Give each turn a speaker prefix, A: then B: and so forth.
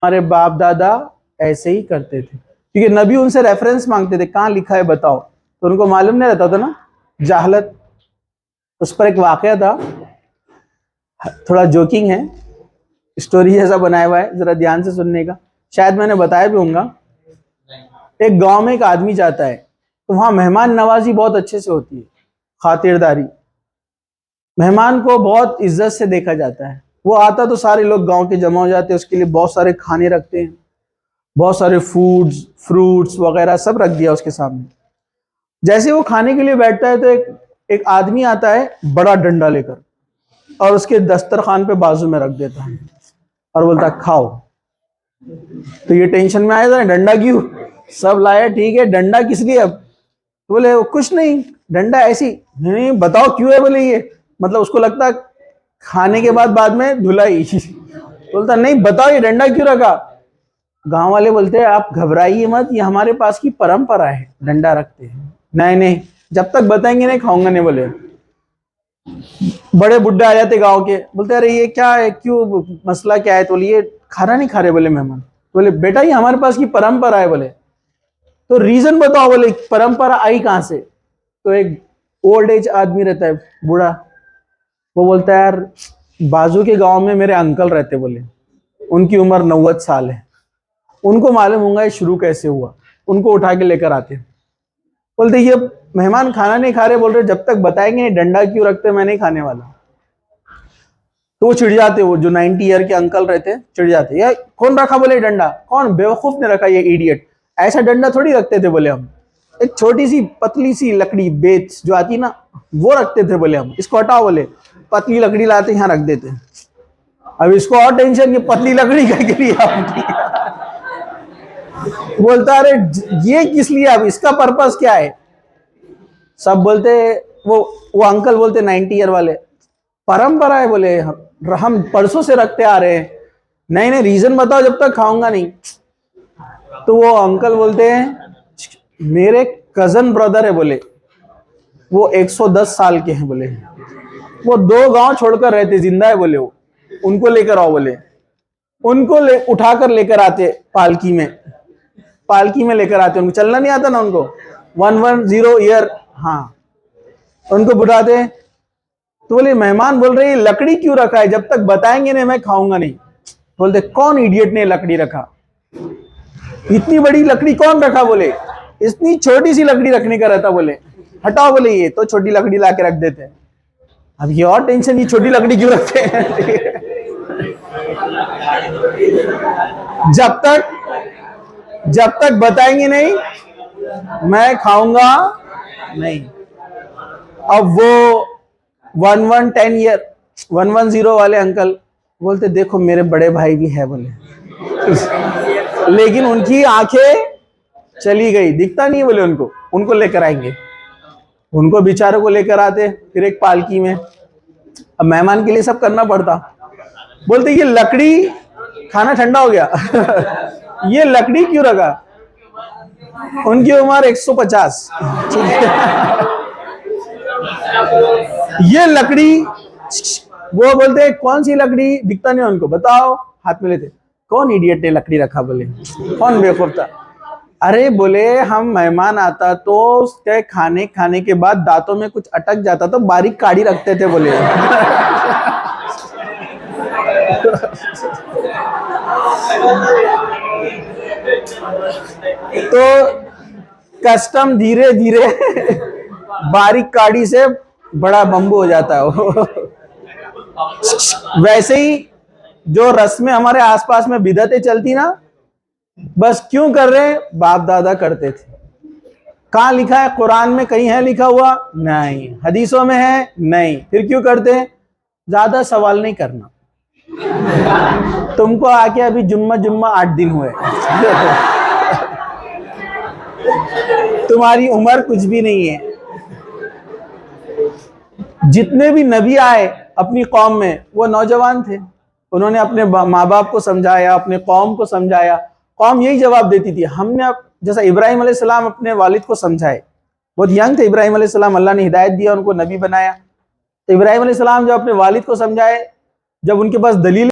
A: हमारे बाप दादा ऐसे ही करते थे, क्योंकि नबी उनसे रेफरेंस मांगते थे, कहाँ लिखा है बताओ, तो उनको मालूम नहीं रहता था ना, जाहलत। उस पर एक वाकया था, थोड़ा जोकिंग है, स्टोरी जैसा बनाया हुआ है, जरा ध्यान से सुनने का, शायद मैंने बताया भी होगा। एक गांव में एक आदमी जाता है, तो वहां मेहमान नवाजी बहुत अच्छे से होती है, खातिरदारी, मेहमान को बहुत इज्जत से देखा जाता है। वो आता तो सारे लोग गांव के जमा हो जाते हैं, उसके लिए बहुत सारे खाने रखते हैं, बहुत सारे फूड्स फ्रूट्स वगैरह सब रख दिया उसके सामने। जैसे वो खाने के लिए बैठता है तो एक आदमी आता है बड़ा डंडा लेकर, और उसके दस्तरखान पे बाजू में रख देता है और बोलता है खाओ। तो ये टेंशन में आया था, डंडा क्यों, सब लाया, ठीक है, डंडा किस लिए अब, तो बोले कुछ नहीं, डंडा ऐसी, नहीं बताओ क्यों है, बोले ये मतलब उसको लगता खाने के बाद में धुलाई। बोलता नहीं बताओ ये डंडा क्यों रखा। गांव वाले बोलते हैं आप घबराइए मत, ये हमारे पास की परंपरा है, डंडा रखते हैं। नहीं नहीं, जब तक बताएंगे नहीं खाऊंगा नहीं, बोले। बड़े बुड्ढे आ जाते गांव के, बोलते अरे ये क्या है, क्यों, मसला क्या है, तो ये खाना नहीं खा रहे, बोले मेहमान, बोले बेटा ये हमारे पास की परंपरा है, बोले तो रीजन बताओ, बोले परंपरा आई कहां से। तो एक ओल्ड एज आदमी रहता है, बूढ़ा, वो बोलता है यार बाजू के गांव में मेरे अंकल रहते, बोले उनकी उम्र 90 साल है, उनको मालूम होगा ये शुरू कैसे हुआ, उनको उठा के लेकर आते। बोलते ये मेहमान खाना नहीं खा रहे, बोल रहे जब तक बताएंगे नहीं डंडा क्यों रखते, मैं नहीं खाने वाला। तो वो चिढ़ जाते, वो जो 90 ईयर के अंकल रहते चिढ़ जाते, यार कौन रखा, बोले डंडा, कौन बेवकूफ ने रखा, ये इडियट, ऐसा डंडा थोड़ी रखते थे, बोले हम एक छोटी सी पतली सी लकड़ी बेच जो आती ना, वो रखते थे, बोले हम इसको हटाओ, बोले पतली लकड़ी लाते यहाँ रख देते। अब इसको और टेंशन, ये पतली लकड़ी के लिए बोलता अरे ये किस लिए, अब इसका पर्पस क्या है। सब बोलते, वो अंकल बोलते 90 ईयर वाले, परंपरा है, बोले हम परसों से रखते आ रहे हैं। नहीं नहीं रीजन बताओ, जब तक खाऊंगा नहीं। तो वो अंकल बोलते हैं मेरे कजन ब्रदर है, बोले वो 110 साल के हैं, बोले वो 2 गांव छोड़कर रहते, जिंदा है, बोले वो उनको लेकर आओ, बोले उनको उठाकर लेकर आते, पालकी में लेकर आते, उनको चलना नहीं आता ना, उनको 110 ईयर, हाँ उनको बुढ़ाते। तो बोले मेहमान बोल रहे लकड़ी क्यों रखा है, जब तक बताएंगे नहीं मैं खाऊंगा नहीं। बोलते कौन इडियट ने लकड़ी रखा, इतनी बड़ी लकड़ी कौन रखा, बोले इतनी छोटी सी लकड़ी रखने का रहता, बोले हटाओ, बोले ये तो छोटी लकड़ी ला के रख देते हैं। अब ये और टेंशन, ये छोटी लकड़ी क्यों रखते हैं। जब तक बताएंगे नहीं मैं खाऊंगा नहीं। अब वो 110 वाले अंकल बोलते देखो मेरे बड़े भाई भी है, बोले लेकिन उनकी आंखें चली गई, दिखता नहीं, बोले उनको लेकर आएंगे, उनको बेचारों को लेकर आते, फिर एक पालकी में। अब मेहमान के लिए सब करना पड़ता। बोलते ये लकड़ी, खाना ठंडा हो गया ये लकड़ी क्यों रखा, उनकी उम्र 150, ये लकड़ी, वो बोलते कौन सी लकड़ी, दिखता नहीं उनको, बताओ, हाथ में लेते, कौन इडियट ने लकड़ी रखा, बोले कौन बेवकूफ था। अरे बोले हम मेहमान आता तो उसके खाने के बाद दांतों में कुछ अटक जाता तो बारीक काड़ी रखते थे, बोले तो कस्टम धीरे धीरे बारीक काड़ी से बड़ा बम्बू हो जाता है वो। वैसे ही जो रस्में हमारे आसपास में बिदअतें चलती ना, बस क्यों कर रहे हैं, बाप दादा करते थे। कहां लिखा है, कुरान में कहीं है लिखा हुआ, नहीं, हदीसों में है, नहीं, फिर क्यों करते हैं। ज्यादा सवाल नहीं करना। तुमको आके अभी जुम्मा 8 दिन हुए तुम्हारी उम्र कुछ भी नहीं है। जितने भी नबी आए अपनी कौम में वो नौजवान थे, उन्होंने अपने माँ बाप को समझाया, अपने कौम को समझाया, कौम यही जवाब देती थी। हमने जैसा इब्राहिम अलैहिस्सलाम अपने वालिद को समझाए, बहुत यंग थे इब्राहिम अलैहिस्सलाम, अल्लाह ने हिदायत दिया, उनको नबी बनाया। तो इब्राहिम अलैहिस्सलाम जब अपने वालिद को समझाए, जब उनके पास दलील